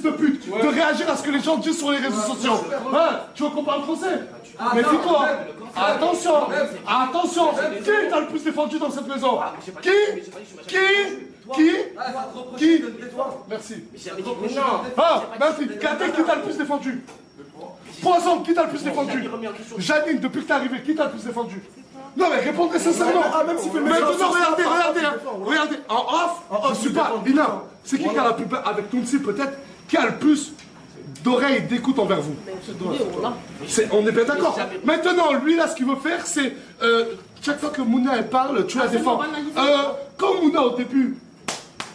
de pute, de réagir à ce que les gens disent sur les réseaux sociaux. Hein, tu veux qu'on parle français? Méfie-toi. Attention, attention. Qui t'a le plus défendu dans cette maison? Qui? Merci. Ah, merci. Katé, qui t'a le plus défendu? Poison, qui t'a le plus défendu? Janine, depuis que t'es arrivé, qui t'a le plus défendu? Non mais répondez sincèrement. Même si maintenant, regardez. En off, je suis pas. Ina, c'est qui a la plus avec Tounsi peut-être, qui a le plus d'oreilles d'écoute envers vous? On est bien d'accord. Maintenant, lui là, ce qu'il veut faire, c'est chaque fois que Mouna elle parle, tu la défends. Quand Mouna au début,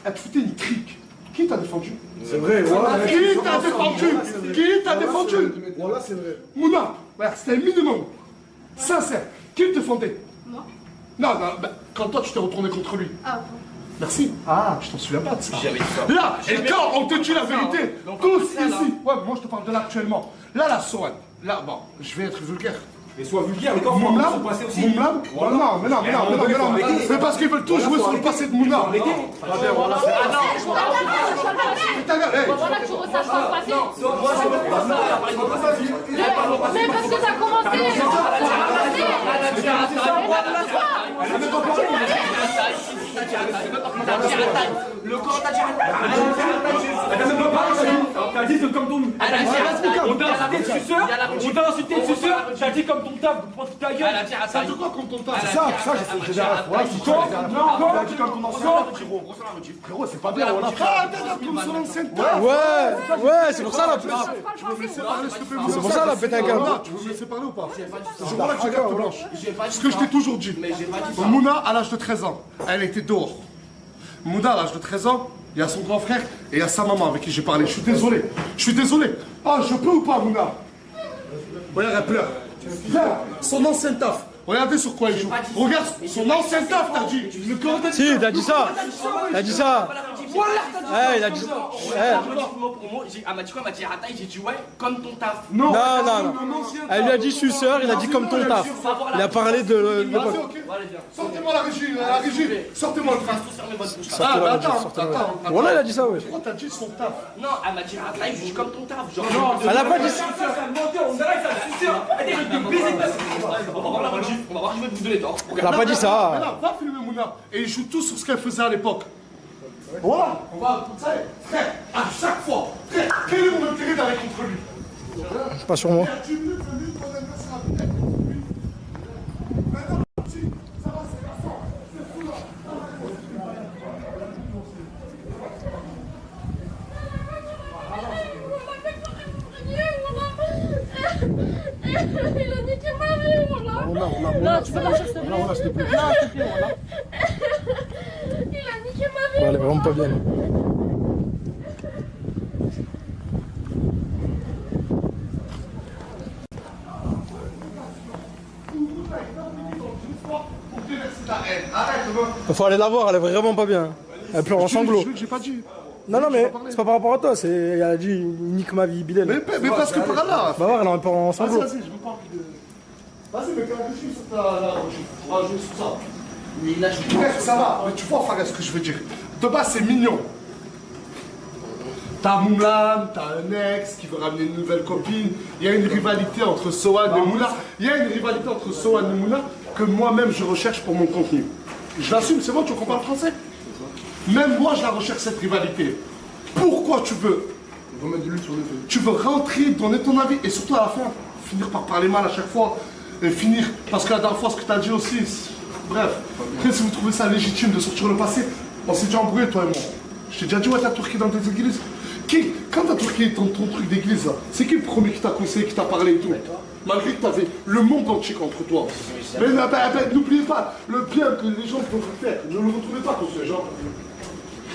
elle te foutait une trique. Qui t'a défendu? C'est vrai, voilà. Qui t'a défendu? Qui t'a défendu? Voilà, c'est vrai. Mouna, c'était le minimum. Sincère. Qui le défendait? Moi. Non, quand toi tu t'es retourné contre lui. Ah, bon. Merci. Ah, je t'en souviens pas de ça. Là, et quand on te dit la vérité, tous ici. Ouais, moi je te parle de là actuellement. Là, la Sohan. Là, bon, je vais être vulgaire. Mais sois vulgaire, mais quand Moumlam, sont passés aussi. Moumlam, non, c'est parce qu'ils veulent tous jouer sur le passé de Mouna. Voilà, tu ressaches pas le passé. Mais parce que t'as commencé. Le corps t'a dit. T'as dit comme ton. On t'a insulté de suceur. On t'a insulté de suceur. T'as dit comme ton taf. Prends ta gueule. Ça veut quoi comme ton tas? Ça, j'ai déjà la fois. T'as dit comme ton ancien. Frérot, c'est pas bien. On a pas comme son ancienne taf. Ouais, c'est pour ça la pute. Tu veux me laisser parler, s'il te plaît? C'est pour ça la pète un câble. Tu veux me laisser parler ou pas? C'est pour là que j'ai carte blanche. Ce que je t'ai toujours dit. Mouna, à l'âge de 13 ans, elle était dehors. Mouna, à l'âge de 13 ans, il y a son grand frère et il y a sa maman avec qui j'ai parlé. Je suis désolé. Ah, je peux ou pas, Mouna? Regarde, elle pleure. Viens, son ancien taf. Regardez sur quoi il joue. Regarde, son ancien taf, t'as dit. Si, t'as dit ça. T'as dit ça. Eh, il a dit ça. Elle m'a dit quoi? Elle m'a dit Ataï, j'ai dit ouais, comme ton taf. Non. Elle lui a dit suceur, il a dit comme ton taf. Il a parlé de l'époque. Sortez-moi la régie. Sortez-moi le train. Ah, attends. Voilà, il a dit ça, ouais. Pourquoi t'as dit son taf? Non, elle m'a dit Ataï, j'ai dit comme ton taf. Genre, Elle a pas dit ça. on dirait que ça suceur. Elle dit, je vais te baiser. On va voir la regie. On va voir, je vais vous donner tort. Elle a pas dit ça. Voilà, va filmer Mouna. Et il joue tout sur ce qu'elle faisait à l'époque. Voilà, on va, vous savez, frère, à chaque fois, frère, quel est mon intérêt d'aller contre lui? Pas sur moi. Il y a 10 minutes, ton anniversaire à peut-être. Maintenant, petit, ça va, c'est garçon, c'est fou là. Il a niqué ma vie, voilà. Non, tu peux marcher, s'il te plaît. Non, s'il te plaît, voilà. Il a niqué ma vie. Elle est vraiment pas bien. Il faut aller la voir, elle est vraiment pas bien. Elle pleure en sanglots. J'ai pas dit. Non, mais c'est pas par rapport à toi, elle a dit il nique ma vie, Bilal. Mais parce que par là. Va voir, elle a un peu en sanglots. Vas-y, je veux pas envie de. Vas-y, mais quand je suis sur ta. On va jouer sur ça. Mais là, je Bref, ça va, mais tu vois, Faga, ce que je veux dire. De base, c'est mignon. T'as Moumlam, t'as un ex qui veut ramener une nouvelle copine. Il y a une rivalité entre Sohan et Mouna. Il y a une rivalité entre Sohan et Mouna que moi-même je recherche pour mon contenu. Je l'assume, c'est bon, tu comprends le français? Même moi, je la recherche, cette rivalité. Pourquoi tu veux? Tu veux rentrer, donner ton avis et surtout à la fin, finir par parler mal à chaque fois. Et finir, parce que la dernière fois, ce que tu as dit aussi, bref. Après, si vous trouvez ça légitime de sortir le passé, on s'est déjà embrouillé, toi et moi. Je t'ai déjà dit, ouais, t'as Turquie dans tes églises. Quand t'as Turquie ton truc d'église, c'est qui le premier qui t'a conseillé, qui t'a parlé et tout? Malgré que t'avais le monde entier contre toi. Mais n'oubliez pas, le bien que les gens peuvent faire, ne le retrouvez pas contre ces gens.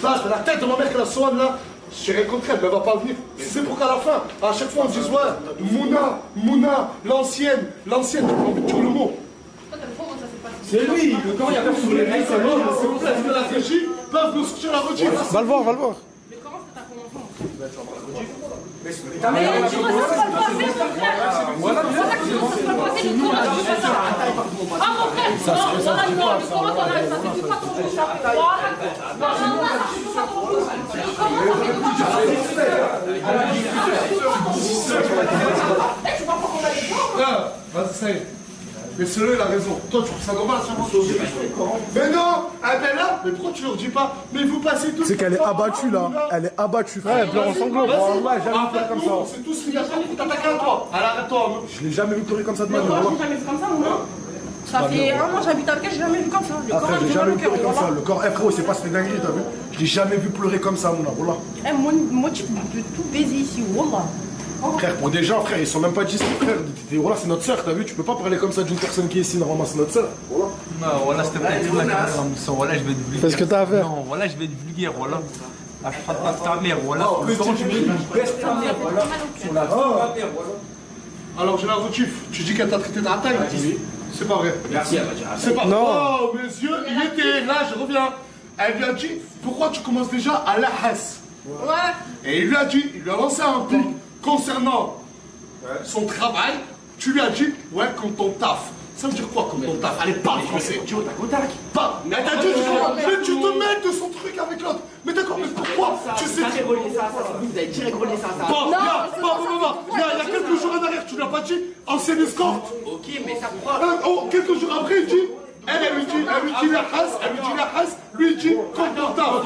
Ça, c'est la tête de ma mère qui la soigne là. Je rien contre elle, mais elle va pas venir. C'est pour qu'à la fin, à chaque fois on se dise, ouais, Mouna, l'ancienne, tu peux envie de dire le mot. C'est lui, le camp, il y a personne sur les mails, c'est moi. C'est pour ça que la régie peuvent nous sortir la regie. Va le voir. Mais comment c'est ta commencé? Mais Tu ressasses pas le passé, mon frère. Voilà, tu ressasses pas le passé, le courage, tu fais ça. Ah mon frère, non, voilà, non, le Coran t'en as, ça t'écoute pas ton bouche, ça fait voilà. Non, non, ça t'écoute pas ton bouche. Le Coran, ça t'écoute pas. Tu vois pas qu'on a les gens? Vas-y, ça y est. Mais celui-là, il a raison. Toi, tu trouves ça normal, ça? Mais non! Ah ben là, mais pourquoi tu leur dis pas? Mais vous passez tout. C'est qu'elle est abattue là. Elle est abattue, frère. Elle pleure en sanglots. Ouais, jamais pleuré comme ça. C'est tout ce qu'il a fait pour t'attaquer à toi. Alors arrête-toi. Je l'ai jamais vu pleurer comme ça de ma Le vie. Coran, Voilà. j'ai jamais vu comme ça, moi. Ça fait un mois, j'habite avec elle, j'ai jamais vu comme ça. Le Coran, Après, j'ai j'ai jamais mal vu au cœur, pleurer comme ça. voilà. Le corps, frérot, c'est pas cette dinguerie, t'as vu? Je l'ai jamais vu pleurer comme ça, Mouna. Voilà. Eh, moi, tu peux tout baiser ici, wallah. Frère, pour des gens, frère, ils sont même pas 10, frère. Voilà, c'est notre soeur, t'as vu? Tu peux pas parler comme ça d'une personne qui est ici, normalement, c'est notre soeur. Voilà. Non, voilà, s'il te plaît, dis-moi voilà, je vais être vulgaire. Fais ce que t'as à faire. Non, voilà, je vais être vulgaire, voilà. La frappe ta mère, voilà. Le temps, tu me baisses ta mère, voilà. Sur la ta mère, voilà. Alors, j'ai la motif. Tu dis qu'elle t'a traité de rataille? C'est pas vrai. Merci, elle m'a dit. C'est pas Non. Oh, mes yeux, il était là, je reviens. Elle lui a dit, pourquoi tu commences déjà à la hasse? Ouais. Et il lui a dit, il lui a lancé un pic concernant son travail. Tu lui as dit, ouais, comme ton taf. Ça veut dire quoi comme ton taf? Allez, parle français. Tu vois, tac au tac. Pas. Mais t'as dit, mais tu te mêles de son truc avec l'autre. Mais d'accord, mais pourquoi? Tu sais. Vous avez relié ça à ça, vous avez direct relié ça à ça. Bon, il y a quelques jours en arrière, tu l'as pas dit, ancienne escorte. Ok, mais ça pourra. Quelques jours après, il dit, elle lui dit la race, lui il dit confortable. Attends,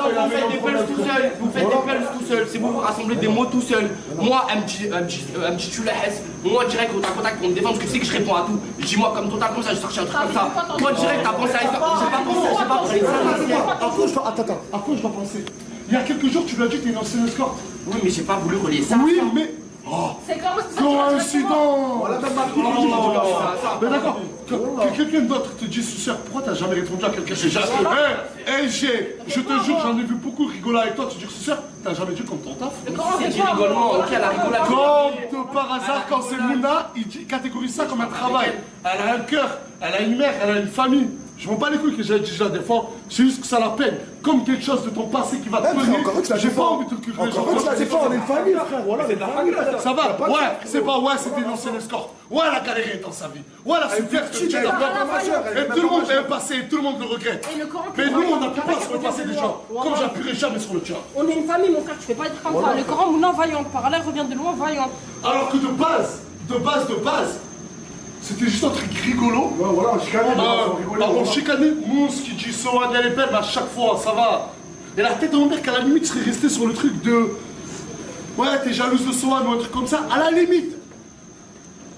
vous faites des pulses tout seul, vous faites des pulses tout seul, c'est vous rassemblez des mots tout seul. Moi, elle me dit tu la haisses. Moi, direct, au tac au tac pour me défendre, parce que tu sais que je réponds à tout. Je dis, moi, comme ton tac, comme ça, j'ai sorti un truc comme ça. Toi, direct, t'as pensé à ça. J'ai pas pensé, j'ai pas pensé. À quoi je dois penser? Il y a quelques jours, tu lui as dit que t'es une ancienne escorte. Oui, mais j'ai pas voulu relier ça. Oui, mais. C'est comme ça. Coïncidence! Mais d'accord, que quelqu'un d'autre te dise, suceur, pourquoi t'as jamais répondu à quelqu'un? Je te jure, j'en ai vu beaucoup rigoler avec toi, tu dis, suceur, t'as jamais dit comme ton taf? C'est du rigolement, ok, elle a rigolé. Comme de par hasard, quand c'est Mouna, il catégorise ça comme un travail. Elle a un cœur, elle a une mère, elle a une famille. Je m'en bats les couilles que j'ai dit je la défends, c'est juste que ça la peine. Comme quelque chose de ton passé qui va te mener. J'ai pas envie de te le curer. Encore que tu la défends, on est une famille, frère. Voilà, c'est de la famille. Ça va? Ouais, c'est pas ouais, c'était une ancienne escorte. Ouais, elle a galéré dans sa vie. Ouais, elle a souffert. Et tout le monde est passé, tout le monde le regrette. Et le Coran, Mais nous, on n'a plus pas sur le passé des gens. Comme j'appuierai jamais sur le tien. on est une famille, mon frère, tu fais pas être comme ça. Le Coran, non, vaillant. Par là, revient de loin, vaillant. Alors que de base, c'était juste un truc rigolo. Ouais, voilà, on chicanait. On chicanait Mousse qui dit Sohan, elle est belle, mais à chaque fois, ça va. Et la tête de mon mère qu'à la limite serait restée sur le truc de. Ouais, t'es jalouse de Sohan ou un truc comme ça, à la limite.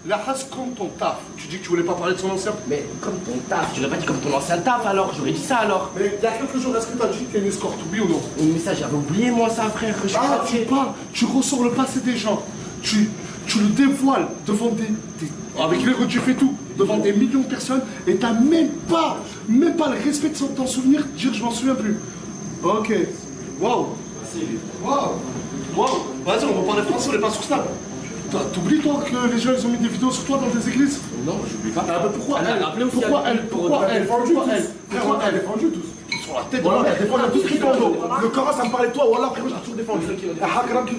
La race comme ton taf. Tu dis que tu voulais pas parler de son ancien. Mais comme ton taf, j'aurais pas dit comme ton ancien taf alors, j'aurais dit ça alors. Mais il y a quelques jours, est-ce que t'as dit que t'es une escorte, oui ou non? Mais ça, j'avais oublié moi ça, frère, que je suis Ah, tu fatigué. parles, tu ressors le passé des gens. Tu le dévoiles devant avec les rediffs et tout, devant des millions de personnes, et t'as même pas le respect de t'en souvenir, de dire je m'en souviens plus. Ok. Waouh. Waouh. Vas-y, on va parler français, on n'est pas sur Snap. T'oublies toi que les gens ils ont mis des vidéos sur toi dans des églises? Non, j'oublie pas. Ah bah pourquoi elle? Elle défendu tous. Sur la tête de Voilà, la elle défend la tous rigondo. Le Coran, ça me parlait de toi, voilà, frérot, j'ai toujours défendu.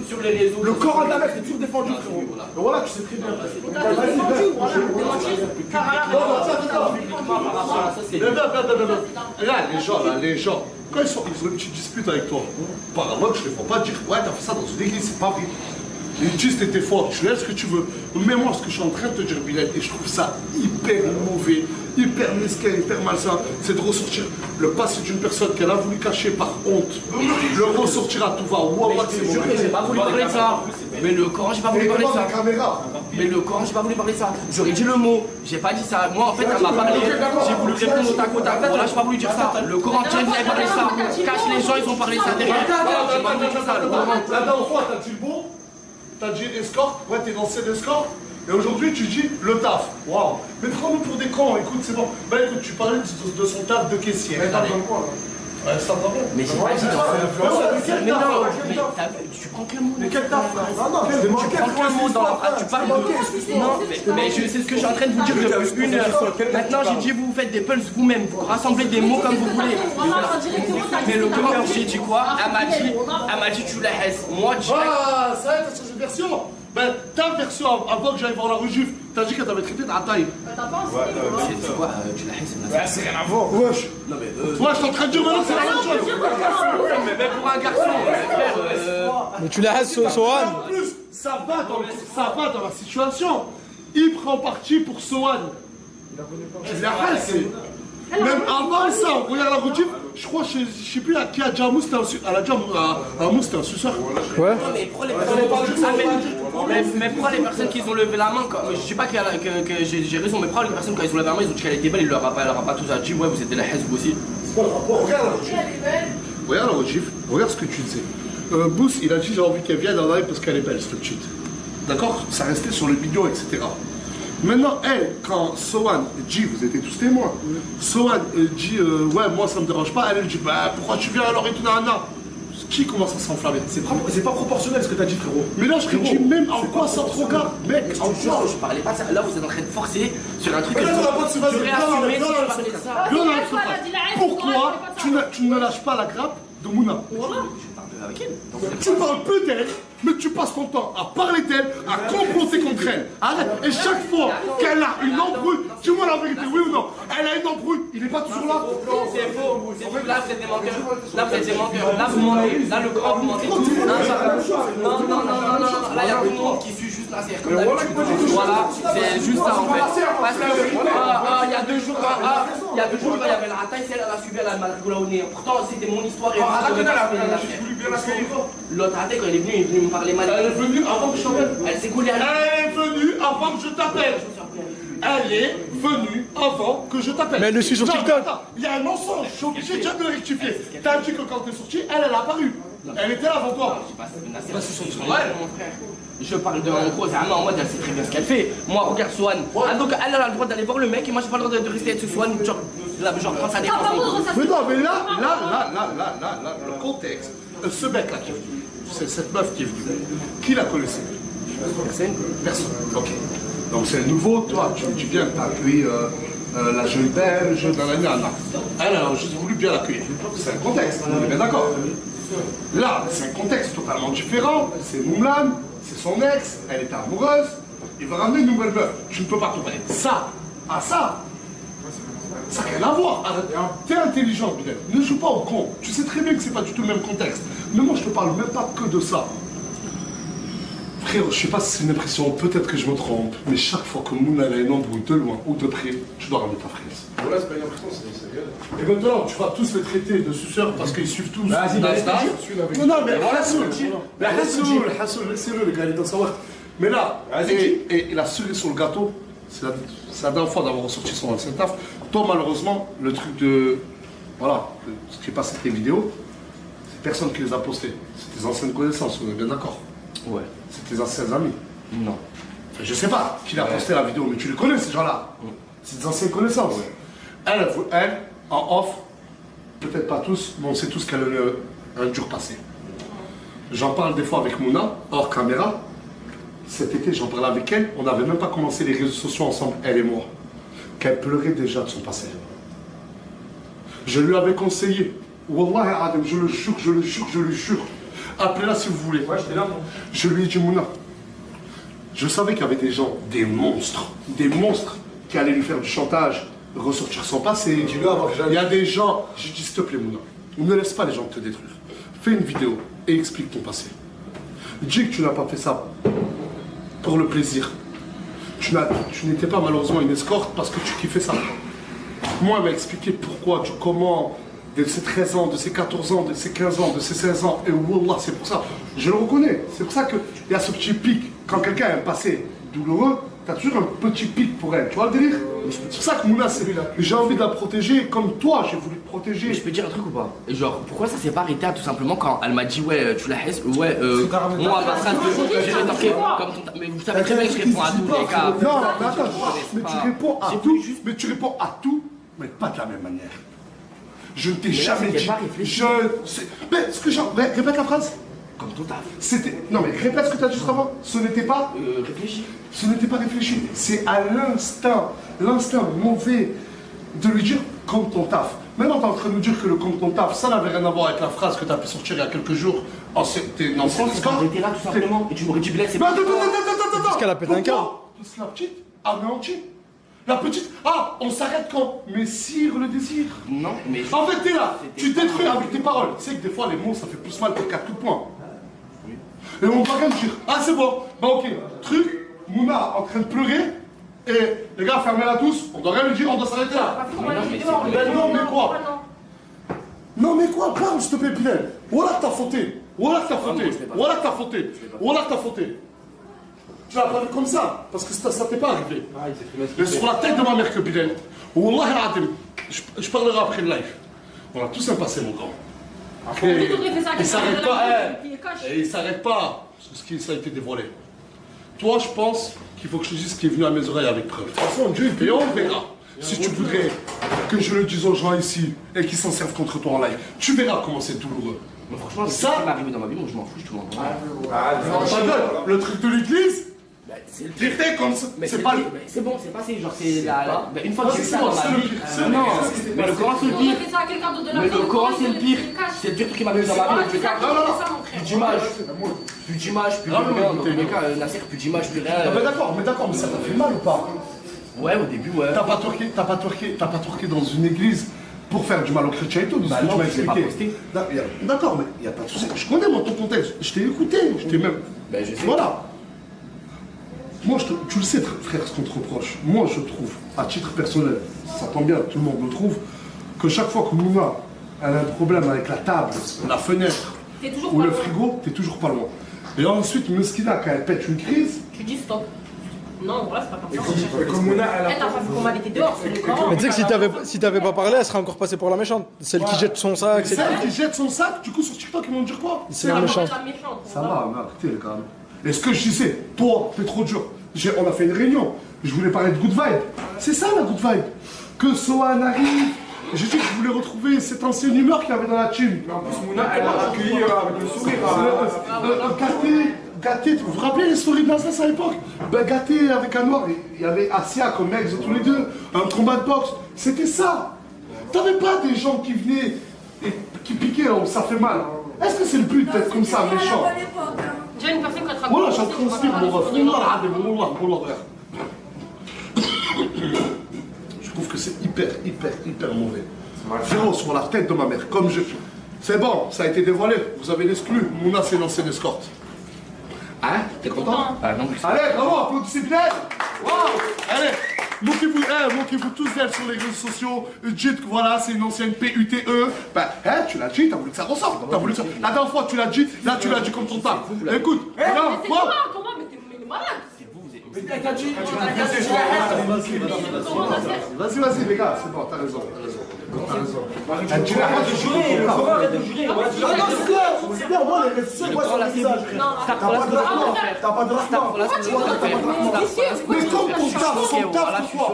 Sur les réseaux. Le Coran d'un mec, j'ai toujours défendu, frérot. Mais voilà, tu sais très bien. Là, les gens, quand ils ont une petite dispute avec toi, par la loi, je les vois pas dire ouais, t'as fait ça dans une église, c'est pas vrai. Ils disent t'étais fort, tu es ce que tu veux. Mais moi, ce que je suis en train de te dire, Bilal, et je trouve ça hyper mauvais, hyper mesquin, hyper malsain, c'est de ressortir le passé d'une personne qu'elle a voulu cacher par honte. Le ressortir à tout va. Wallah, Je te jure que j'ai pas voulu parler de ça. Mais le Coran, j'ai pas voulu parler de ça. Mais le Coran, j'ai pas voulu parler de ça. J'aurais dit le mot, j'ai pas dit ça. Moi, en fait, elle m'a parlé. J'ai voulu répondre au tac au tac. Voilà, j'ai pas voulu dire ça. Le Coran, tiens, vous avez parlé de ça. Cache les gens, ils ont parlé de ça derrière. J'ai pas voulu dire ça. Le Coran. La dernière fois, t'as dit le bon, t'as dit escorte, ouais, t'es dans cette escorte, et aujourd'hui tu dis le taf. Waouh. Mais prends-nous pour des cons, écoute, c'est bon. Bah écoute, tu parlais de son taf de caissier. Ouais, ça va bien. Mais j'ai pas dit ça. Mais non, mais tu prends quel mot? Mais quel taf, frère? Tu prends quel mot dans la phrase? Tu parles de... Non, mais c'est ce que je suis en train de vous dire depuis 1 heure. Maintenant, j'ai dit vous faites des pulses vous-même. Vous rassemblez des mots comme vous voulez. Mais le Coran, j'ai dit quoi? Elle m'a dit tu la haisses. Moi, direct. Ah, ça y est, t'as changé de version. Ben, ta version avant que j'aille voir la rue juive, t'as dit qu'elle t'avait traité d'Ataï. T'as pas enseigné. C'est quoi tu la haisses, C'est rien à voir. Wesh. Non mais Ouais, je suis en train de dire maintenant, c'est la même chose. mais même pour un garçon, frère, Mais tu la haisses, Sohan. En plus, ça va dans la situation. Il prend parti pour Sohan. Tu l'as haissé. Même avant ça, regarde la routine, je crois, je sais plus à qui a Jamou, c'était un suceur. Ouais. mais pourquoi les mais pourquoi les personnes qui ont levé la main quand, je dis pas que j'ai raison, mais pourquoi les personnes quand ils ont levé la main, ils ont dit qu'elle était belle, il leur a pas tous dit ouais vous êtes de la haisse vous aussi. Regarde la routine. Regarde la routine, regarde ce que tu disais. Boost, il a dit j'ai envie qu'elle vienne en live parce qu'elle est belle, cette petite. D'accord? Ça restait sur le vidéo, etc. Maintenant, elle, quand Sohan dit, vous étiez tous témoins, Sohan dit, ouais, moi ça me dérange pas, elle dit, bah pourquoi tu viens alors et tout, nanana. Qui commence à s'enflammer? C'est pas proportionnel ce que t'as dit, frérot. Mais là, je te dis même en quoi ça te regarde, mec, en quoi? Je parlais pas de ça, là vous êtes en train de forcer sur un truc Mais que là, on va pas se faire j'aurais assumé si je parlais de ça. Viens dans la surface. Pourquoi tu ne lâches pas la grappe de Mouna? Avec elle. Tu parles peu d'elle, mais tu passes ton temps à parler d'elle, à comploter contre elle. Arrête. Et chaque fois qu'elle a une embrouille, dis-moi la vérité, oui ou non? Elle a une embrouille, il n'est pas toujours là. C'est faux, là vous êtes des menteurs. Là vous êtes des menteurs. Là vous mentez. Là le grand vous mentez. Non, là il y a tout le monde qui suit juste la serre comme d'habitude. Voilà, c'est juste ça en fait. Parce que il y a 2 jours quand il y avait la rataille, celle elle a suivi, elle a mal roulé au nez. Pourtant c'était mon histoire et l'autre raté quand il est venu me parler mal. Elle est venue avant que je t'appelle. Elle s'est coulée à Elle est venue avant que je t'appelle. Elle est venue avant que je t'appelle. Mais elle le suit sur Non, TikTok. attends, il y a un mensonge, je suis obligé déjà de le rectifier. T'as dit que quand t'es sorti, elle a apparu. Elle était là avant toi. Je parle de en gros, c'est en mode elle sait très bien ce qu'elle fait. Moi, regarde Sohan. Ah, donc elle a le droit d'aller voir le mec et moi j'ai pas le droit de rester avec ce Sohan. Genre prends sa défense. Mais non, mais là, le contexte. Ce mec-là qui est venu, c'est cette meuf qui est venue. Qui la connaissait? Personne. Personne. Ok. Donc c'est nouveau, toi, tu viens, t'as accueilli la jeune belge, nanana. Elle a juste voulu bien l'accueillir. C'est un contexte, on est bien d'accord. Là, c'est un contexte totalement différent. C'est Moumlan, c'est son ex, elle est amoureuse. Il va ramener une nouvelle meuf. Tu ne peux pas comparer ça à ça. Ça n'a rien à voir. T'es intelligent, Bilal. Ne joue pas au con. Tu sais très bien que c'est pas du tout le même contexte. Mais moi, je te parle même pas que de ça. Frère, je sais pas si c'est une impression, peut-être que je me trompe, mais chaque fois que Mouna a une embrouille de loin ou de près, tu dois ramener ta fraise. Voilà, c'est pas une impression, c'est réel. Et maintenant, tu vas tous les traiter de suceurs parce qu'ils suivent tous. Vas-y, Non, mais Hassoul, laissez-le, les gars, il est dans sa boîte. Mais là, et la cerise sur le gâteau, c'est la dernière fois d'avoir ressorti son ancien taf. Toi, malheureusement, le truc de. Voilà, ce qui est passé tes vidéos, c'est personne qui les a postées. C'est tes anciennes connaissances, on est bien d'accord. Ouais. C'est tes anciens amis. Non. Enfin, je sais pas qui a posté la vidéo, mais tu les connais ces gens-là. C'est des anciennes connaissances. Elle, en offre, peut-être pas tous, mais on sait tous qu'elle a eu un dur passé. J'en parle des fois avec Mouna, hors caméra. Cet été, j'en parlais avec elle. On n'avait même pas commencé les réseaux sociaux ensemble, elle et moi. Qu'elle pleurait déjà de son passé. Je lui avais conseillé. Wallah, Adam, je le jure. Appelez-la si vous voulez. Ouais, j'étais là, moi. Je lui ai dit, Mouna, je savais qu'il y avait des gens, des monstres qui allaient lui faire du chantage, ressortir son passé. Il y a des gens, j'ai dit, s'il te plaît, Mouna, ne laisse pas les gens te détruire. Fais une vidéo et explique ton passé. Dis que tu n'as pas fait ça pour le plaisir. Tu n'étais pas malheureusement une escorte parce que tu kiffais ça. Moi, elle m'a expliqué pourquoi, comment, de ses 13 ans, de ses 14 ans, de ses 15 ans, de ses 16 ans. Et wallah, c'est pour ça. Je le reconnais. C'est pour ça qu'il y a ce petit pic. Quand quelqu'un a un passé douloureux, tu as toujours un petit pic pour elle. Tu vois le délire? C'est pour ça que Mouna, j'ai envie de la protéger comme toi, j'ai voulu te protéger. Mais je peux dire un truc ou pas? Genre, pourquoi ça s'est pas arrêté à tout simplement quand elle m'a dit ouais, tu la haisses, ouais, moi à ma phrase de j'ai rétorqué comme ton. Mais vous savez très bien que je réponds à tous les cas. Non, mais attends, mais tu réponds à tout, mais pas de la même manière. Je ne t'ai jamais dit. Mais ce que j'ai. Répète la phrase. Comme ton taf. Non, mais répète ce que tu as dit juste avant. Ce n'était pas. Réfléchis. Ce n'était pas réfléchi. C'est à l'instinct mauvais de lui dire comme ton taf. Maintenant, tu es en train de nous dire que le comme ton taf, ça n'avait rien à voir avec la phrase que tu as pu sortir il y a quelques jours t'es une ancienne escorte. J'étais là tout simplement et tu m'aurais dit Blaise, c'est Mais pas. attends. Parce qu'elle a pété un câble. Parce que la petite, anéantie. La petite, on s'arrête quand? Mais sire le désir. Non, mais. En fait, t'es là, tu détruis avec tes paroles. Tu sais que des fois, les mots, ça fait plus mal que 4 coups de poing. Et on va quand même dire, c'est bon, bah ok, truc, Mouna en train de pleurer, et les gars, fermez-la tous, on doit rien lui dire, on doit s'arrêter là. Non, mais quoi? Non, mais quoi? Parle, s'il te plaît, Pinel. Voilà que t'as fauté. Voilà que t'as fauté. Tu l'as pas vu comme ça, parce que ça t'est pas arrivé. Mais sur la tête de ma mère que Pinel. Wallah al-Adim, je parlerai après le live. On a tous un passé, mon grand. Et il s'arrête pas, et il s'arrête pas, parce que ça a été dévoilé. Toi, je pense qu'il faut que je te dise ce qui est venu à mes oreilles avec preuve. De toute façon, Dieu, et on verra. Si tu voudrais que je le dise aux gens ici et qu'ils s'en servent contre toi en live, tu verras comment c'est douloureux. Mais franchement, ça m'est arrivé dans ma vie, moi je m'en fous, je te l'entends. Le truc de l'église, c'est le pire. t'étais comme ça. Mais c'est pas le. c'est bon, c'est passé, genre c'est la. Une fois que j'ai vu ça c'est dans bon, ma c'est le vie. pire, c'est le Non, pire. mais le Coran c'est le pire. fait ça à quelqu'un d'autre de la Mais le famille, Coran c'est le pire. cache. C'est le pire truc qui m'a vu dans ma vie. C'est ça, Plus d'image, plus de rien. Dans tous les cas, Nasser, plus d'image, plus rien. Mais d'accord, mais ça t'a fait mal ou pas? Ouais, au début, ouais. T'as pas twerké dans une église pour faire du mal aux chrétiens et tout, de ce que tu m'as je l'ai pas expliqué. posté. D'accord, mais il y a pas de souci. Je connais moi ton contexte. Je t'ai écouté, je t'ai même. Ben, je sais. Voilà. Moi, tu le sais, frère, ce qu'on te reproche. Moi, je trouve, à titre personnel, ça tombe bien, tout le monde le trouve, que chaque fois que Mouna elle a un problème avec la table, la fenêtre T'es toujours ou pas le loin. frigo, t'es toujours pas loin. Et ensuite, Meskina, quand elle pète une crise, Tu dis stop. Non, voilà, c'est pas comme ça. Et comme Mouna, elle a. Elle t'a pas vu comment elle était dehors, c'est le Coran. Mais tu sais que si t'avais pas parlé, elle serait encore passée pour la méchante. Celle qui jette son sac, c'est celle qui jette son sac, du coup, sur TikTok, ils vont dire quoi? C'est la méchante. La méchante. Ça va, mais écoutez, les gars. Et ce que je disais, toi, t'es trop dur. On a fait une réunion, je voulais parler de good vibe. C'est ça la good vibe. Que Sohan arrive, j'ai dit que je voulais retrouver cette ancienne humeur qu'il y avait dans la team. En plus, Mouna, elle l'a accueilli avec le sourire. Gâté, vous vous rappelez les stories de Naslas à l'époque? Ben Gâté avec un noir, il y avait Asia comme mec, tous les deux, un combat de boxe, c'était ça. T'avais pas des gens qui venaient et qui piquaient là où ça fait mal. Est-ce que c'est le but d'être comme ça, méchant? J'ai une personne qui a Voilà, j'en transpire, mon ref. Wallah. Je trouve que c'est hyper mauvais. Frérot, sur la tête de ma mère, comme je... C'est bon, ça a été dévoilé, vous avez l'exclu. Mouna, c'est une ancienne escorte. Hein? T'es content? Ah non, Allez, bravo, applaudissez bien. Waouh. Allez, moquez-vous tous d'elle sur les réseaux sociaux. Dites que voilà, c'est une ancienne PUTE. Ben, tu l'as dit, t'as voulu que ça ressorte. T'as voulu que ça... La dernière fois, tu l'as dit, là, tu l'as dit comme ton tas. Écoute, regarde, C'est moi... toi, comment? Mais t'es malade. Vas-y, les gars, c'est bon, t'as raison. Tu l'as pas de jurer, c'est bien, moi, les réseaux sociaux, moi, sur le visage. T'as pas de rapport. Mais comme ton taf, son taf, pourquoi?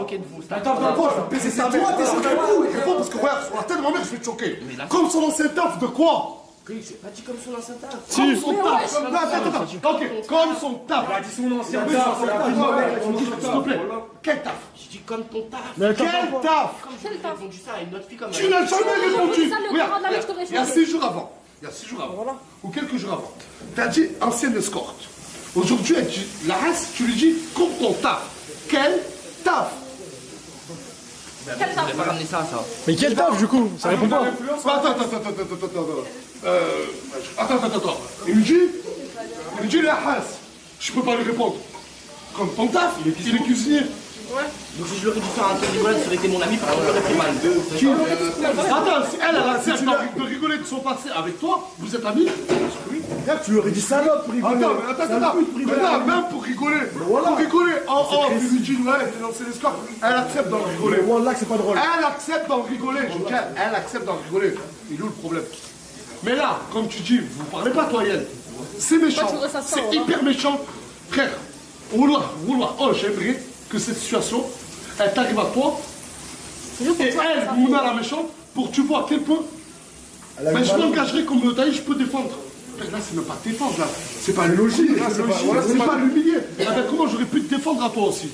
Attends, je vais baiser sa mère. Toi, t'es sur ta boue. Réponds parce que, regarde, sur la tête de ma mère, je vais te choquer. Comme son ancien taf, de quoi? c'est pas dit comme son ancien taf. Comme son taf. Attends. Ok, comme son taf. Elle a dit son ancien taf, c'est la vie de ma mère. S'il te plaît, quel taf? Je dis comme ton taf. Quel taf? Quel taf? J'ai répondu ça à une autre fille comme Tu n'as jamais répondu. Ça, le Regarde, Coran de la mec, je t'aurais il y a changé. 6 jours avant, ou quelques jours avant, t'as dit ancienne escorte. Aujourd'hui, la race, tu lui dis comme ton taf. Quel taf? Quel taf? Je vais pas ramener ça. Mais quel taf du coup? Ça répond pas. Attends. Il me dit la race. Je peux pas lui répondre. Comme ton taf, il est cuisinier. Donc si je leur ai dit faire un truc rigolo, ça aurait été mon ami, par exemple, j'aurais pris mal. Attends, si elle a accepté de rigoler de son passé avec toi, vous êtes amis? Tu lui aurais dit salope pour rigoler. Attends, même pour rigoler. Pour rigoler, tu lui dis, ouais, t'es lancé les scores. Elle accepte d'en rigoler. Wallah, c'est pas drôle. Elle accepte d'en rigoler, elle accepte d'en rigoler. Il est où le problème? Mais là, comme tu dis, vous parlez pas, toi, Yann. C'est méchant, tu ressens ça, c'est voilà. hyper méchant. Frère, Wallah, j'aimerais que cette situation, elle t'arrive à toi. Et elle, Mouna la méchante, pour que tu vois à quel point. Mais je m'engagerai comme le taille, je peux défendre. Là, c'est même pas défendre, là. C'est pas logique, c'est pas l'humilier. Comment j'aurais pu te défendre à toi aussi?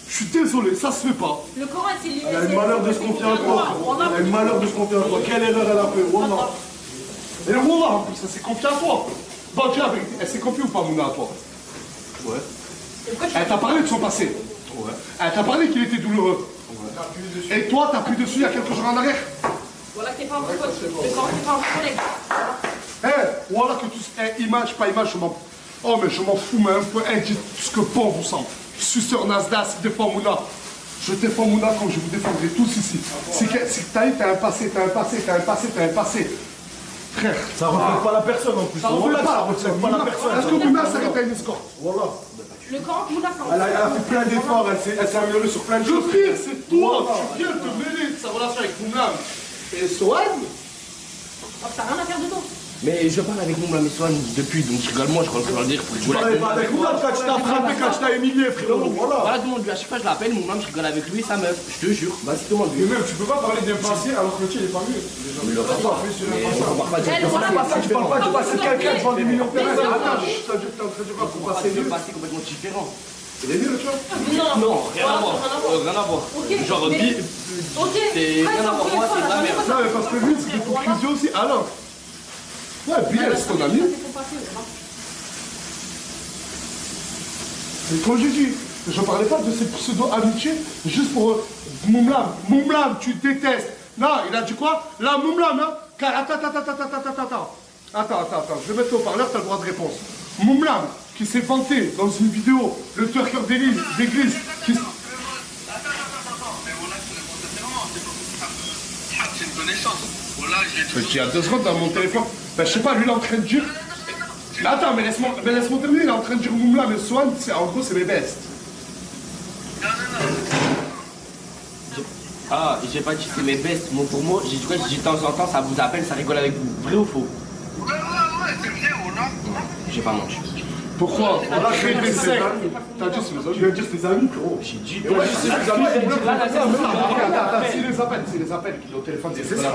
Je suis désolé, ça se fait pas. Le Coran, c'est Elle a le malheur de se confier en toi. Elle a le malheur de se confier en toi. Quelle erreur elle a fait? Wallah. Et le Wallah, en plus, elle s'est confiée à toi. Bon, dis la vérité, elle s'est confiée ou pas, Mouna, à toi? Ouais. Elle t'a parlé de son passé. Ouais. Elle t'a parlé qu'il était douloureux. Ouais. Et toi, t'as pris dessus il y a quelques jours en arrière. Voilà qui est pas un vrai pote. Le corps qui est pas un vrai collègue. Voilà que tu image, pas image, je m'en. Oh, mais je m'en fous, mais un peu, dites ce que bon vous semble. Suceur Nasdaq, défends Mouna. Je défends Mouna comme je vous défendrai tous ici. C'est que t'as un passé. Frère. Ça reflète pas la personne en plus. Ça reflète pas la personne. Est-ce que Mouna s'arrête à une escorte? Voilà. Le corps Mouna, Elle a fait plein d'efforts, elle s'est améliorée sur plein de Le choses. pire, c'est toi, tu viens te mêler de sa relation avec Mouna. Et Sohan, t'as rien à faire dedans. Mais je parle avec mon ami Swan depuis, donc je rigole, moi je rentre dans le dire pour Tu parlais pas avec moi quand tu t'as frappé, quand tu t'as humilié, frérot. Voilà. Voilà, demande-lui, à chaque fois je l'appelle, mon homme, je rigole avec lui et sa meuf, je te jure. Vas-y, demande-lui. Et même, tu peux pas parler d'un passé alors que le tien il est pas mieux. Mais le rapport, on compare pas Elle, voilà, Tu parles pas du passé de quelqu'un devant des millions de personnes. attends, je t'ai dit que t'es en train de dire pour passer C'est mieux. le passé complètement différent. Il est mieux, tu vois. Non, Rien à voir. Rien à voir. Ok, Genre, mais- Ok, c'est rien à voir, moi c'est de la merde. Non, mais parce que lui, c'est l'hypocrisie aussi. Alors. Ouais, puis elle, c'est ton ami. Et comme j'ai dit, je parlais pas de ces pseudo-amitiés juste pour Moumlam, tu détestes. Non, il a dit quoi? Là, Moumlam, hein? Car attends, je vais mettre au parleur, t'as le droit de réponse. Moumlam, qui s'est vanté dans une vidéo, le tueur d'église, qui... C'est une connaissance. Voilà, je l'ai Il y a 2 secondes dans mon téléphone. Ben, je sais pas, lui, il est en train de dire. Mais attends, mais laisse-moi terminer. Il est en train de dire Moumla, mais Swan, en gros, c'est mes bestes. Ah, j'ai pas dit que c'est mes bestes, moi pour moi, j'ai dit quoi? J'ai dit de temps en temps, ça vous appelle, ça rigole avec vous. Vrai ou faux? Ouais, c'est vrai, on a. J'ai pas menti. Pourquoi? On a créé des sectes. T'as dit c'est mes amis. Tu viens de dire tes amis, frérot. J'ai dit Et ouais, c'est tes amis. Attends, s'il les appelle, qu'il est au téléphone, c'est ça.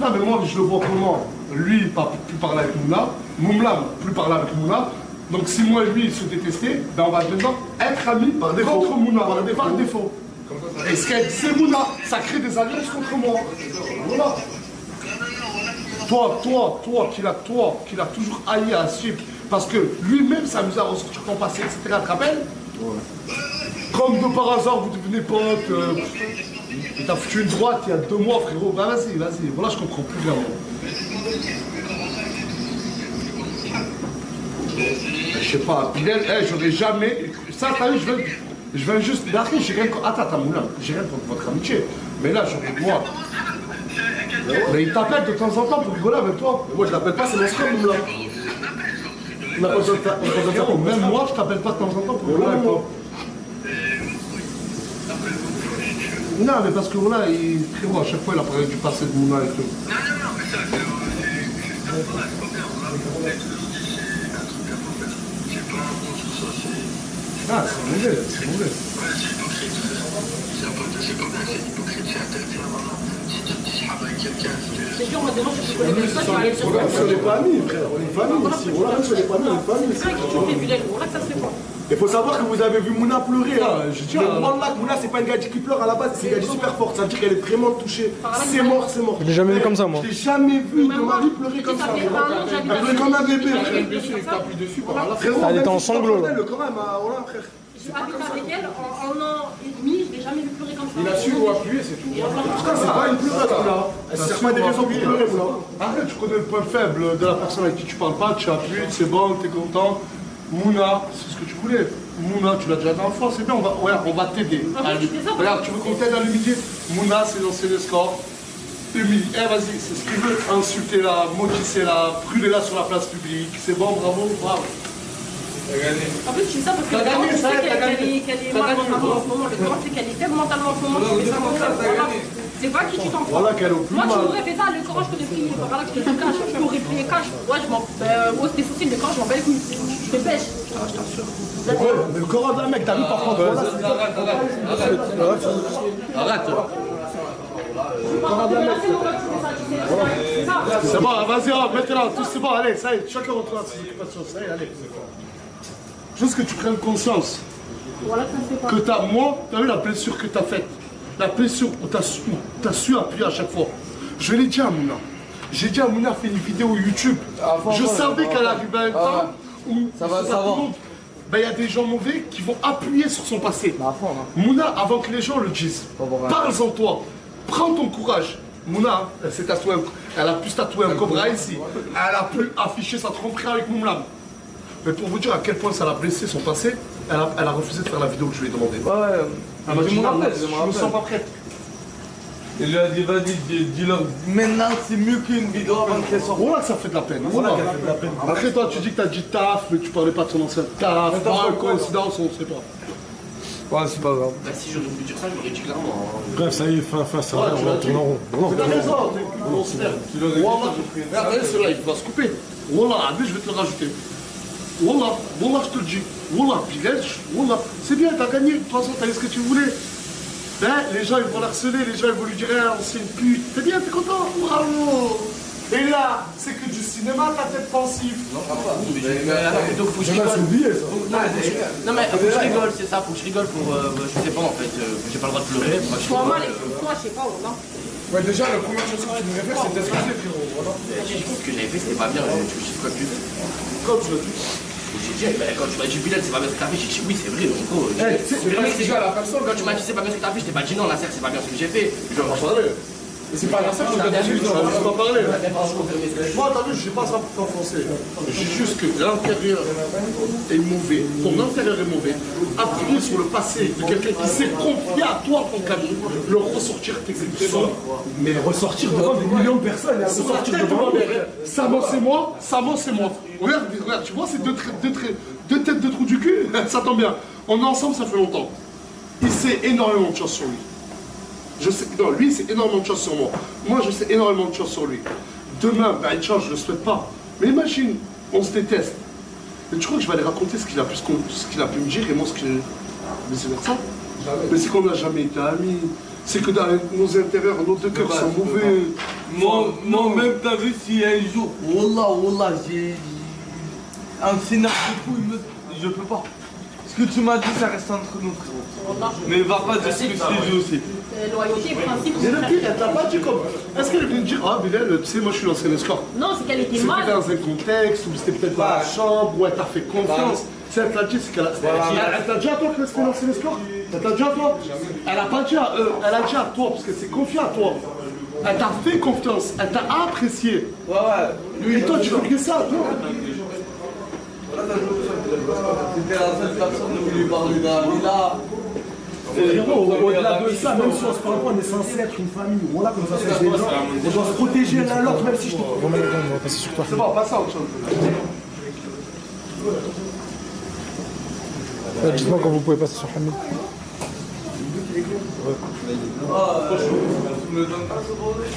Non, mais moi, je le vois comment? Lui, plus parler avec Mouna. Moumla, plus parler avec Mouna. Donc, si moi et lui, ils se détestaient, ben on va maintenant être amis Par défaut. contre Mouna. Par défaut. Et ce qu'elle dit, c'est Mouna. Ça crée des alliances contre moi. Voilà. Toi, qu'il a toujours haï à suivre. Parce que lui-même s'amusait à ressortir ton passé, etc. Tu te rappelles? Comme de par hasard, vous devenez potes. Il t'a foutu une droite il y a 2 mois, frérot. Bah vas-y. Voilà, je comprends plus vraiment. Je sais pas, Bilal, j'aurais jamais. Ça, t'as vu, je viens juste. Mais après, j'ai rien contre. Attends, Moulin, j'ai rien contre votre amitié. Mais là, moi. Mais il t'appelle de temps en temps pour rigoler avec toi. Moi, je l'appelle pas, c'est mon frère, Moula. On n'a pas besoin de ça. Frérot, même moi, je t'appelle pas de temps en temps pour rigoler avec toi. Non, mais parce que voilà, frérot, à chaque fois, il a parlé du passé de Mouna et tout. Non, mais ça, c'est pas bien. On a un problème. C'est pas un bon tout ça, c'est. Ah, c'est mauvais. Ouais, c'est hypocrite. C'est pas bien, c'est hypocrite, c'est interdit. Si tu te dis avec quelqu'un, C'est sûr, moi, demain, je suis collègue avec toi, tu vas aller sur Regarde, si on n'est pas amis, frère. On est famille ici. Voilà, même si on n'est pas amis, on est famille C'est vrai ici. que tu fais Bilal, voilà que ça se fait pas. Il faut savoir que vous avez vu Mouna pleurer. Ah, je dis, Mais Wallah, Mouna, c'est pas une gadji qui pleure à la base, c'est une gadji super forte. Ça veut dire qu'elle est vraiment touchée. C'est mort. Je l'ai jamais vu comme ça, moi. Je l'ai jamais vu de ma vie pleurer comme ça. Ça fait un an que j'habite Elle pleurait comme un bébé. T'appuies dessus, par là. Frérot, Elle était en même si je sanglots, t'en là. rappelle, quand même, voilà, frère. J'ai habité avec elle en 1 an et demi, je l'ai jamais vu pleurer comme ça. Il a su où appuyer, c'est tout. Putain, c'est pas une pleureuse, Moula. Elle ne sert pas des raisons pour pleurer, Moula. Arrête, tu connais le point faible de la personne avec qui tu parles pas, tu appuies, c'est bon, t'es content. Mouna, c'est ce que tu voulais. Mouna, tu l'as déjà dit en France, c'est bien, on va t'aider. Regarde, tu veux qu'on t'aide à l'humilier? Mouna, c'est l'ancien escorte. Humilie, vas-y, c'est ce qu'il veut. Insultez-la, maudissez-la, brûlez-la sur la place publique. C'est bon, bravo. En plus, je dis ça parce que T'as gagné, je ça, sais t'as gagné. qu'elle est mal mentalement en ce moment. Le grand, c'est qu'elle est faible mentalement en ce moment. Tu fais ça comme ça, voilà. C'est pas qui tu t'en fous. Voilà qu'elle est au plus Moi, tu mal. m'aurais fait ça, le corps, je t'aurais pris. Voilà, je te le cache. Je t'aurais pris les caches. Ouais, je m'en. C'était facile, le corps, je m'en bats les couilles. Je te pêche. Je t'assure. Mais le Coran de la mec, t'as vu par contre, voilà, c'est Arrête. C'est bon, vas-y, mettez-la, tous, c'est bon, allez, ça y est, chacun retrouve ses occupations, ça y est, allez. Juste que tu prennes conscience Voilà, ça se fait pas. que t'as vu la blessure que t'as faite, la blessure où t'as su appuyer à chaque fois. Je l'ai dit à Mouna, J'ai dit à Mouna, fais une vidéo YouTube. Je savais qu'elle arrivait à un temps où Ça va, tout ça va. le monde, ben, y a des gens mauvais qui vont appuyer sur son passé. Mouna, avant que les gens le disent, parle-en toi. Prends ton courage. Mouna, elle s'est tatouée, elle a pu se tatouer un cobra ici. Elle a pu afficher sa tromperie avec Moumlam. Mais pour vous dire à quel point ça l'a blessé son passé, elle a refusé de faire la vidéo que je lui ai demandé. Ouais, Elle m'a dit, je me non, rappelle, je me sens pas prête. Il lui a dit, vas-y, dis-leur. Maintenant, c'est mieux qu'une vidéo avant qu'elle sorte. Voilà que ça fait de la peine. Voilà. Après toi, tu dis que t'as dit taf, mais tu parlais pas de ton ancien taf. Coïncidence, on sait pas. Ouais, c'est pas grave. Bah, si j'aurais pu dire ça, j'aurais dit clairement. Bref, ça y est, fin, ça va, on va tourner en rond. T'as raison, on se perd. Wallah, regardez ce live, il va se couper. Wallah, Abid, je vais te le rajouter. Wallah, Wallah, je te le dis. Wallah, Bilej, Wallah. C'est bien, t'as gagné. De toute façon, t'as eu ce que tu voulais. Ben, les gens, ils vont la harceler, les gens, ils vont lui dire, ah, c'est une pute. T'es bien, t'es content. Bravo. Et là, c'est que du cinéma, ta tête pensive. Donc faut que je rigole. Non mais faut que je rigole, c'est ça, faut que je rigole pour. Je sais pas en fait, j'ai pas le droit de pleurer. Moi, je Moi, rigole, moi, je sais pas, Wallah. Ouais, déjà, la première chose que tu devrais faire, c'est t'excuser, frérot. Voilà. Ce que j'avais fait, c'était pas bien. Tu me dis quoi de plus? Quand tu l'as dit. J'ai dit, quand tu m'as dit Bilal, c'est pas bien ce que t'as fait, j'ai dit oui, c'est vrai. Quand tu m'as dit c'est pas bien ce que t'as fait, je t'ai pas dit non, Nasser, c'est pas bien ce que j'ai fait. Je vais en parler. C'est pas la seule chose que tu vas pas parler. Moi, t'as vu, je sais pas ça pour t'enfoncer. Je dis juste que l'intérieur est mauvais. Ton intérieur est mauvais. Appuyer sur le passé de quelqu'un qui s'est confié à toi, ton camion, le ressortir, t'exécuter. Mais ressortir devant des millions de personnes, ressortir devant. Samo, c'est moi. Samo, c'est moi. Regarde, tu vois ces deux têtes de trou du cul. Ça tombe bien. On est ensemble, ça fait longtemps. Il sait énormément de choses sur lui. Je sais, non, lui, c'est énormément de choses sur moi. Moi, je sais énormément de choses sur lui. Demain, ben, Inch'Allah, je ne le souhaite pas. Mais imagine, on se déteste. Et tu crois que je vais aller raconter ce qu'il a pu me dire et moi ce que. Mais c'est vers ça. Mais c'est qu'on n'a jamais été amis. C'est que dans nos intérieurs, nos deux cœurs sont mauvais. Moi, même, t'as vu, si un jour, Wallah, j'ai un scénario de couille, je peux pas. Ce que tu m'as dit, ça reste entre nous, frérot. Mais va pas dire ce que je t'ai dit aussi. Loyauté, principe. Mais le pire, elle t'a pas dit comme. Est-ce qu'elle est venue te dire, ah, Bilal, tu sais, moi je suis l'ancien escorte. Non, c'est qu'elle était C'était mal. dans un contexte où c'était peut-être dans la chambre, où elle t'a fait confiance. Si elle t'a dit, c'est qu'elle a. Elle t'a dit à toi que c'était l'ancien escorte. Elle t'a dit à toi. Elle a pas dit à eux, elle a dit à toi, parce qu'elle s'est confiée à toi. Elle t'a fait confiance, elle t'a apprécié. Ouais. Et toi, tu veux que ça, toi. C'était la seule personne qui lui parlait d'un là. Au-delà de ça, même si on se parle pas, on est censé être une famille. Voilà, comme ça, c'est des gens. On doit se protéger l'un l'autre, même si je te. On va passer sur toi. C'est bon, passe à autre chose. Dites-moi quand vous pouvez passer sur Hamid. Tu me donnes pas ce bordel.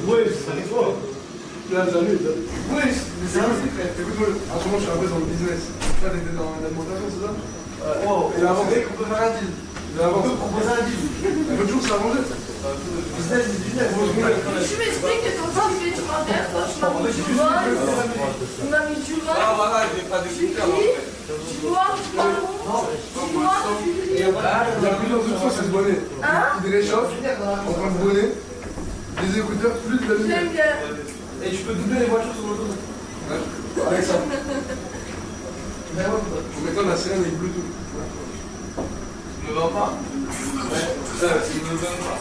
Oui, c'est toi. Là, salut. Oui, mais c'est un secret. Écoute-moi, en ce moment, je suis un peu dans le business. Toi, t'étais dans l'alimentation, c'est ça? Oh, il a inventé qu'on peut faire un deal. Il a inventé qu'on peut proposer un deal. L'autre jour, ça a mangé. Business, c'est business. Tu m'expliques que ton temps, tu m'intéresse, toi, tu m'as mis du vol. Tu m'as mis du vol. Ah voilà, j'ai pas d'explication. Tu bois, tu bois. Il y a plusieurs options, c'est se bonnet. Tu te réchauffes, en train de bonner, des écouteurs, plus de la lumière. J'aime bien. Et tu peux doubler les voitures sur l'autoroute. Ouais. Avec ça. Faut mettre la sirène avec Bluetooth. Tu me vends pas? Ouais. Tu me donnes pas.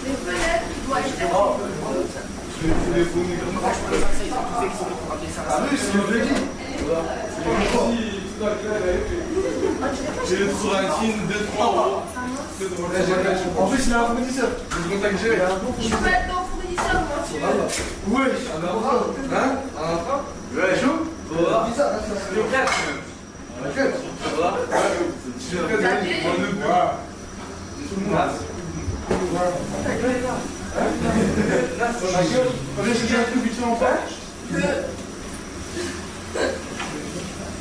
Les fenêtres, tu dois acheter. J'ai le Souracine 2-3 euros. En plus, il a un fournisseur. Le contact géré. Je peux être ton fournisseur, moi, tu veux. Ouais, hein? Un enfant? Ouais, chaud? Bizarre, hein, ça se fait. La crête. Ça va? Tu veux T'as bien? Combien c'est déjà un truc vite fait en fait?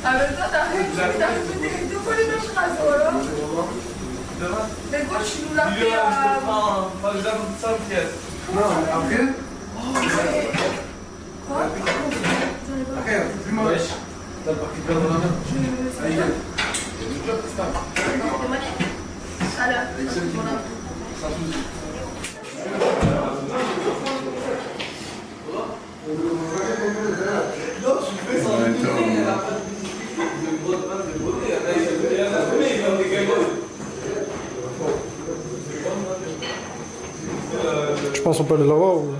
Avec toi, t'as répété 2 fois les mêmes phrases, voilà. Mais quoi, tu nous l'as fait Par exemple, 5 pièces. Non, après? Je pense qu'on peut aller là-bas ou...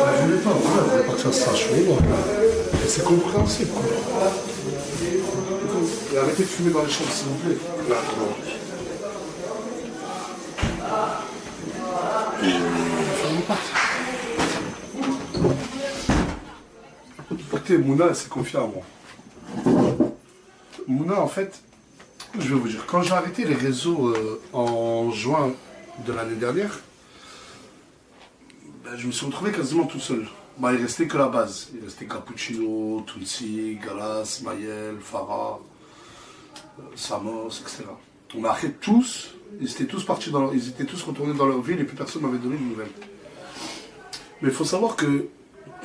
Je voulais pas, voilà, pas que ça se sache, c'est compréhensible, quoi. Et arrêtez de fumer dans les chambres, s'il vous plaît. Là, écoutez, Mouna, elle s'est confiée à moi. Mouna, en fait, je vais vous dire, quand j'ai arrêté les réseaux en juin de l'année dernière, ben, je me suis retrouvé quasiment tout seul. Ben, il restait que la base. Il restait Cappuccino, Tunsi, Galas, Mayel, Farah, Samos, etc. On a arrêté tous, ils étaient tous partis ils étaient tous retournés dans leur ville et plus personne m'avait donné de nouvelles. Mais il faut savoir que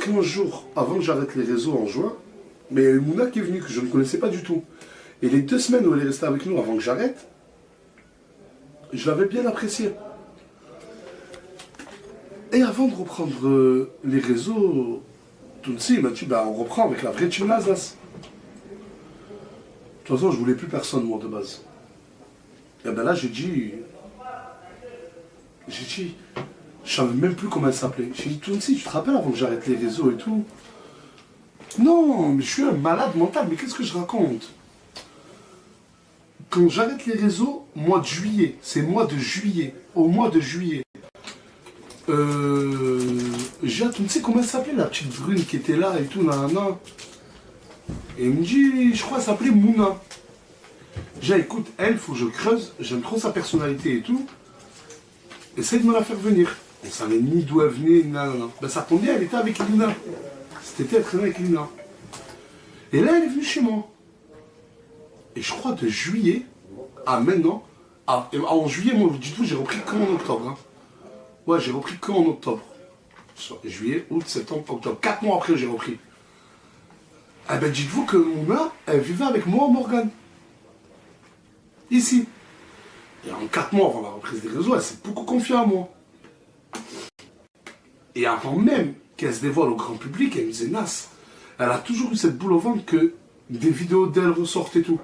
15 jours avant que j'arrête les réseaux en juin, mais il y a eu Mouna qui est venue, que je ne connaissais pas du tout. Et les 2 semaines où elle est restée avec nous avant que j'arrête, je l'avais bien appréciée. Et avant de reprendre les réseaux, Tunsi m'a dit, bah, on reprend avec la vraie team Lazas. De toute façon, je voulais plus personne, moi, de base. Et ben là, j'ai dit, je savais même plus comment elle s'appelait. J'ai dit, Tunsi, tu te rappelles avant que j'arrête les réseaux et tout? Non, mais je suis un malade mental, mais qu'est-ce que je raconte? Quand j'arrête les réseaux, mois de juillet, c'est mois de juillet, au mois de juillet, j'ai tu sais comment elle s'appelait, la petite brune qui était là et tout, nanana. Et il me dit, je crois qu'elle s'appelait Mouna. J'ai dit, écoute, elle, faut que je creuse, j'aime trop sa personnalité et tout. Essaye de me la faire venir. On savait ni d'où elle venait, ni nanana. Ben ça tombait, elle était avec Lina. C'était elle traînait avec Lina. Et là, elle est venue chez moi. Et je crois de juillet à maintenant, en juillet, moi, dites-vous, j'ai repris quand en octobre. Hein. Ouais, j'ai repris quand en octobre. Juillet, août, septembre, octobre. 4 mois après, j'ai repris. Eh ben, dites-vous que Mouna, elle vivait avec moi en Morgane. Ici. Et en 4 mois avant la reprise des réseaux, elle s'est beaucoup confiée à moi. Et avant même qu'elle se dévoile au grand public, elle me disait, Nas, elle a toujours eu cette boule au ventre que des vidéos d'elle ressortent et tout.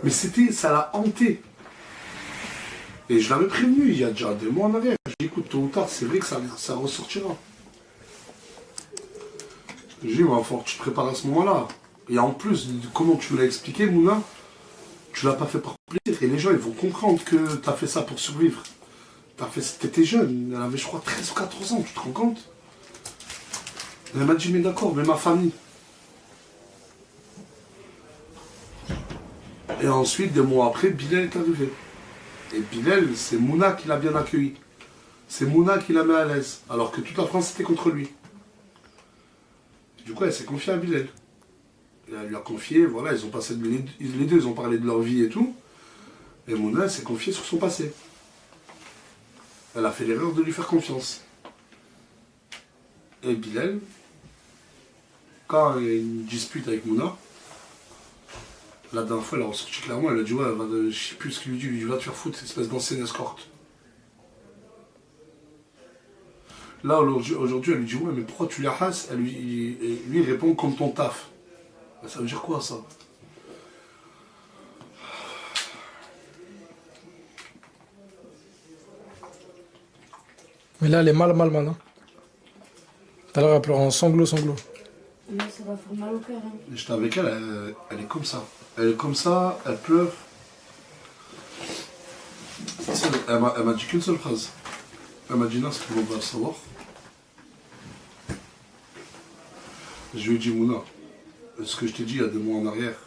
Mais ça l'a hanté. Et je l'avais prévenu il y a déjà 2 mois en arrière. Je dis, écoute, tôt ou tard, c'est vrai que ça ressortira. Je dis, il va falloir que tu te prépares à ce moment-là. Et en plus, comment tu me l'as expliqué, Mouna, tu l'as pas fait par plaisir. Et les gens, ils vont comprendre que tu as fait ça pour survivre. T'étais jeune, elle avait, je crois, 13 ou 14 ans, tu te rends compte? Elle m'a dit, mais d'accord, mais ma famille. Et ensuite, 2 mois après, Bilal est arrivé. Et Bilal, c'est Mouna qui l'a bien accueilli. C'est Mouna qui l'a mis à l'aise, alors que toute la France était contre lui. Et du coup, elle s'est confiée à Bilal. Et elle lui a confié, voilà, ils ont passé, les deux, ils ont parlé de leur vie et tout. Et Mouna, elle s'est confiée sur son passé. Elle a fait l'erreur de lui faire confiance. Et Bilal, quand il y a une dispute avec Mouna, la dernière fois, elle a ressorti clairement, elle a dit, ouais, je sais plus ce qu'il lui dit, il va te faire foutre, espèce d'ancienne escorte. Là, aujourd'hui, elle lui dit, ouais, mais pourquoi tu la hasses? Lui, il répond comme ton taf. Ça veut dire quoi, ça? Mais là, elle est mal. Hein. Tout à l'heure, elle pleure en sanglots. Mais ça va faire mal au cœur. Hein. J'étais avec elle, elle est comme ça. Elle est comme ça, elle pleure. Elle m'a dit qu'une seule phrase. Elle m'a dit, non, c'est qu'on va savoir. Je lui ai dit, Mouna, ce que je t'ai dit il y a 2 mois en arrière,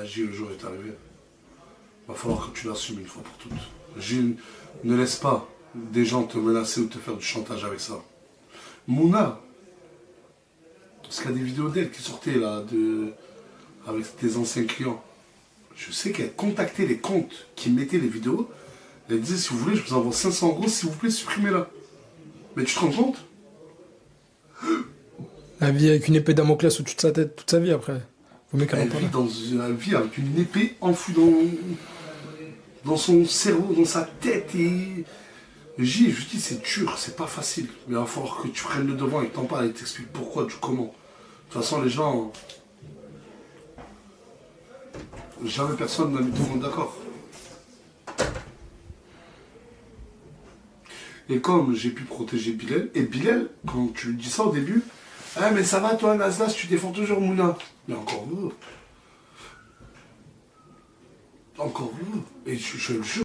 j'ai dit, le jour est arrivé. Il va falloir que tu l'assumes une fois pour toutes. Ne laisse pas des gens te menacer ou te faire du chantage avec ça. Mouna, parce qu'il y a des vidéos d'elle qui sortaient là, avec tes anciens clients. Je sais qu'elle contactait les comptes qui mettaient les vidéos. Elle disait, si vous voulez, je vous envoie 500 euros, s'il vous plaît, supprimez-la. Mais tu te rends compte? La vie avec une épée Damoclès au-dessus de sa tête toute sa vie après. Vaut mieux qu'elle en parle. Elle vit avec une épée enfouie dans son cerveau, dans sa tête. Et je dis, c'est dur, c'est pas facile. Mais il va falloir que tu prennes le devant et que t'en parles et t'expliques pourquoi, du comment. De toute façon, les gens... Jamais personne n'a mis tout le monde d'accord. Et comme j'ai pu protéger Bilal, et Bilal, quand tu lui dis ça au début, ah mais ça va toi Naslas, tu défends toujours Mouna. Mais encore vous. Encore vous. Et je le jure.